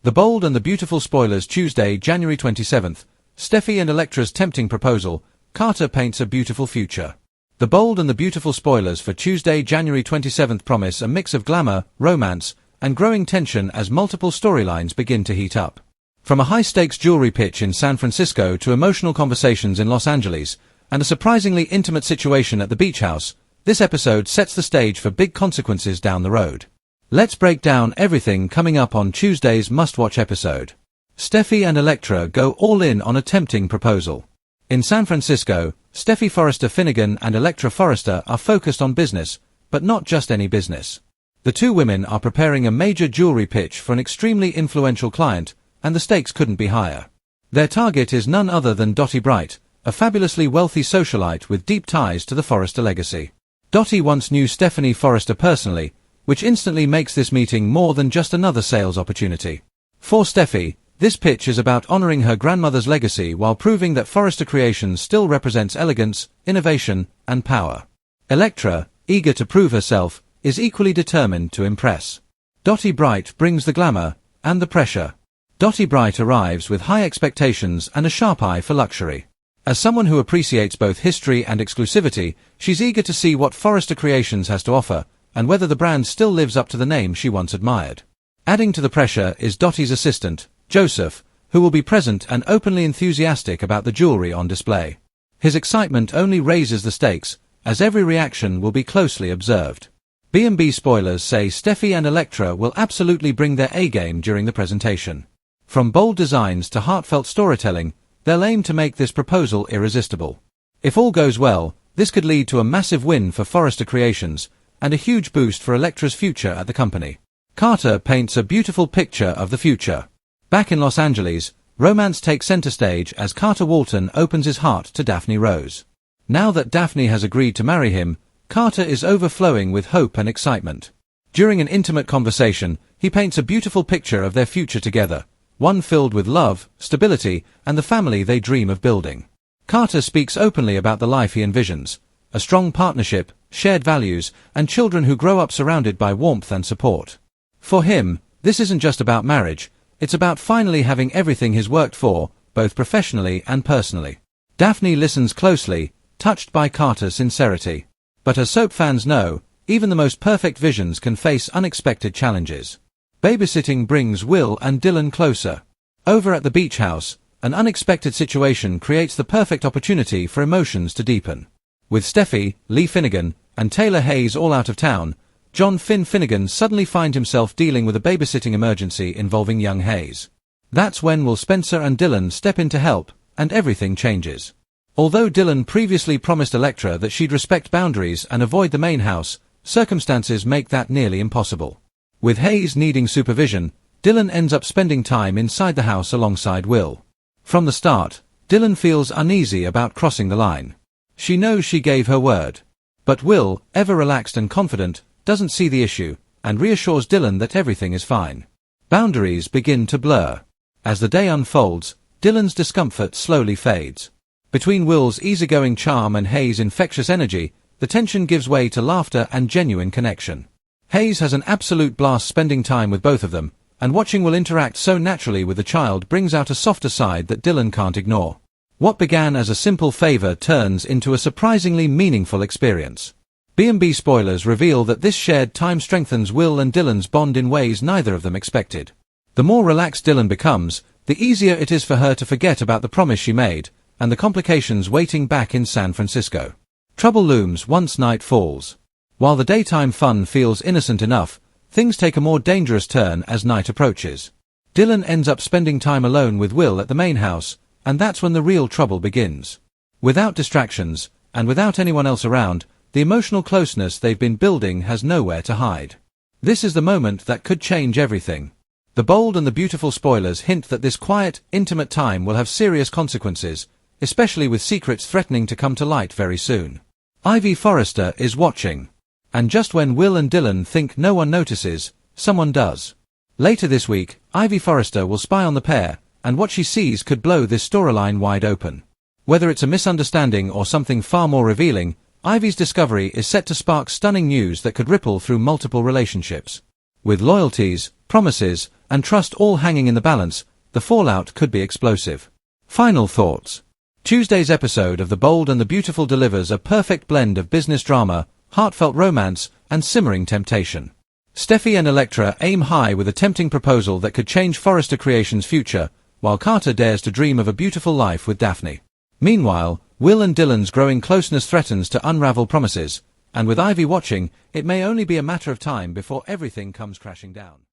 The Bold and the Beautiful spoilers. Tuesday, January 27th. Steffi and Electra's tempting proposal. Carter paints a beautiful future. The Bold and the Beautiful spoilers for Tuesday, January 27th promise a mix of glamour, romance, and growing tension as multiple storylines begin to heat up. From a high-stakes jewelry pitch in San Francisco to emotional conversations in Los Angeles, and a surprisingly intimate situation at the beach house, this episode sets the stage for big consequences down the road. Let's break down everything coming up on Tuesday's must-watch episode. Steffi and Electra go all in on a tempting proposal. In San Francisco, Steffi Forrester Finnegan and Electra Forrester are focused on business, but not just any business. The two women are preparing a major jewelry pitch for an extremely influential client, and the stakes couldn't be higher. Their target is none other than Dottie Bright, a fabulously wealthy socialite with deep ties to the Forrester legacy. Dottie once knew Stephanie Forrester personally, which instantly makes this meeting more than just another sales opportunity. For Steffi, this pitch is about honoring her grandmother's legacy while proving that Forrester Creations still represents elegance, innovation, and power. Electra, eager to prove herself, is equally determined to impress. Dottie Bright brings the glamour and the pressure. Dottie Bright arrives with high expectations and a sharp eye for luxury. As someone who appreciates both history and exclusivity, she's eager to see what Forrester Creations has to offer, and whether the brand still lives up to the name she once admired. Adding to the pressure is Dottie's assistant, Joseph, who will be present and openly enthusiastic about the jewelry on display. His excitement only raises the stakes, as every reaction will be closely observed. B&B spoilers say Steffi and Electra will absolutely bring their A-game during the presentation. From bold designs to heartfelt storytelling, they'll aim to make this proposal irresistible. If all goes well, this could lead to a massive win for Forrester Creations, and a huge boost for Electra's future at the company. Carter paints a beautiful picture of the future. Back in Los Angeles, romance takes center stage as Carter Walton opens his heart to Daphne Rose. Now that Daphne has agreed to marry him, Carter is overflowing with hope and excitement. During an intimate conversation, he paints a beautiful picture of their future together, one filled with love, stability, and the family they dream of building. Carter speaks openly about the life he envisions, a strong partnership, shared values, and children who grow up surrounded by warmth and support. For him, this isn't just about marriage, it's about finally having everything he's worked for, both professionally and personally. Daphne listens closely, touched by Carter's sincerity. But as soap fans know, even the most perfect visions can face unexpected challenges. Babysitting brings Will and Dylan closer. Over at the beach house, an unexpected situation creates the perfect opportunity for emotions to deepen. With Steffi, Lee Finnegan, and Taylor Hayes all out of town, John Finnegan suddenly finds himself dealing with a babysitting emergency involving young Hayes. That's when Will Spencer and Dylan step in to help, and everything changes. Although Dylan previously promised Electra that she'd respect boundaries and avoid the main house, circumstances make that nearly impossible. With Hayes needing supervision, Dylan ends up spending time inside the house alongside Will. From the start, Dylan feels uneasy about crossing the line. She knows she gave her word. But Will, ever relaxed and confident, doesn't see the issue, and reassures Dylan that everything is fine. Boundaries begin to blur. As the day unfolds, Dylan's discomfort slowly fades. Between Will's easygoing charm and Hayes' infectious energy, the tension gives way to laughter and genuine connection. Hayes has an absolute blast spending time with both of them, and watching Will interact so naturally with the child brings out a softer side that Dylan can't ignore. What began as a simple favor turns into a surprisingly meaningful experience. B&B spoilers reveal that this shared time strengthens Will and Dylan's bond in ways neither of them expected. The more relaxed Dylan becomes, the easier it is for her to forget about the promise she made, and the complications waiting back in San Francisco. Trouble looms once night falls. While the daytime fun feels innocent enough, things take a more dangerous turn as night approaches. Dylan ends up spending time alone with Will at the main house, and that's when the real trouble begins. Without distractions, and without anyone else around, the emotional closeness they've been building has nowhere to hide. This is the moment that could change everything. The Bold and the Beautiful spoilers hint that this quiet, intimate time will have serious consequences, especially with secrets threatening to come to light very soon. Ivy Forrester is watching. And just when Will and Dylan think no one notices, someone does. Later this week, Ivy Forrester will spy on the pair, and what she sees could blow this storyline wide open. Whether it's a misunderstanding or something far more revealing, Ivy's discovery is set to spark stunning news that could ripple through multiple relationships. With loyalties, promises, and trust all hanging in the balance, the fallout could be explosive. Final thoughts. Tuesday's episode of The Bold and the Beautiful delivers a perfect blend of business drama, heartfelt romance, and simmering temptation. Steffi and Electra aim high with a tempting proposal that could change Forrester Creations' future, while Carter dares to dream of a beautiful life with Daphne. Meanwhile, Will and Dylan's growing closeness threatens to unravel promises, and with Ivy watching, it may only be a matter of time before everything comes crashing down.